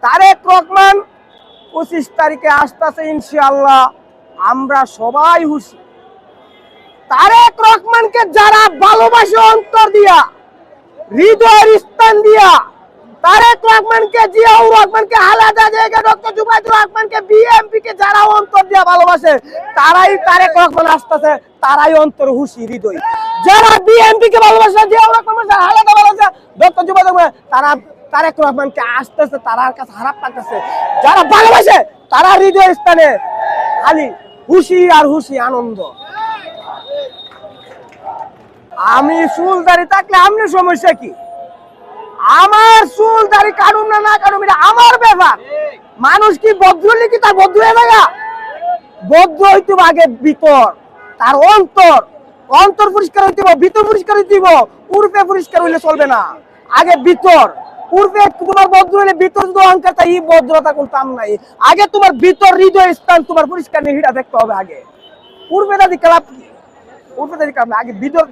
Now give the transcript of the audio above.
তারেক রহমান 25 তারিখে আসতেছে ইনশাআল্লাহ। আমরা সবাই খুশি। তারেক রহমানকে যারা ভালোবাসে অন্তর দিয়া, হৃদয়ের স্থান দিয়া, তারেক রহমানকে, জিয়াউর রহমানকে, খালেদা জিয়াকে, ডক্টর জুবাইদুর রহমানকে, বিএমপি কে যারা অন্তর দিয়া ভালোবাসে, তারাই তারেক রহমান আসতেছে, তারাই অন্তর খুশি হৃদয়। যারা বিএমপি কে ভালোবাসে, জিয়াউর রহমান, খালেদা ভালোবাসে, ডক্টর জুবাইদুর রহমান, তারা তারেক রহমানকে আসতেছে, তারার কাছে খারাপ লাগতেছে। যারা ভালোবাসে তারা হৃদয়ের স্থানে খালি খুশি আর খুশি, আনন্দ। আমি চুল দাড়ি থাকলে আমনে সমস্যা কি? আমার চুল দাড়ি কাটুম না না কাটুম এটা আমার ব্যাপার। মানুষ কি বদ্ধ কি তার বদ্ধ হয়ে যায়? বদ্ধ হইতে আগে ভিতর, তার অন্তর, অন্তর পরিষ্কার হইতে হবে, ভিতর পরিষ্কার হইতে হবে। পূর্বে পরিষ্কার হইলে চলবে না, আগে ভিতর। পূর্বে তোমার বদ্ধ হইলে ভিতর যদি অহংকার তাই এই ভদ্রতা কোন কাম নাই। আগে তোমার ভিতর হৃদয় স্থান তোমার পরিষ্কার নেই, হিটা দেখতে হবে আগে। পূর্বে দাদি ক্লাব, পূর্বে দাদি ক্লাব আগে ভিতর।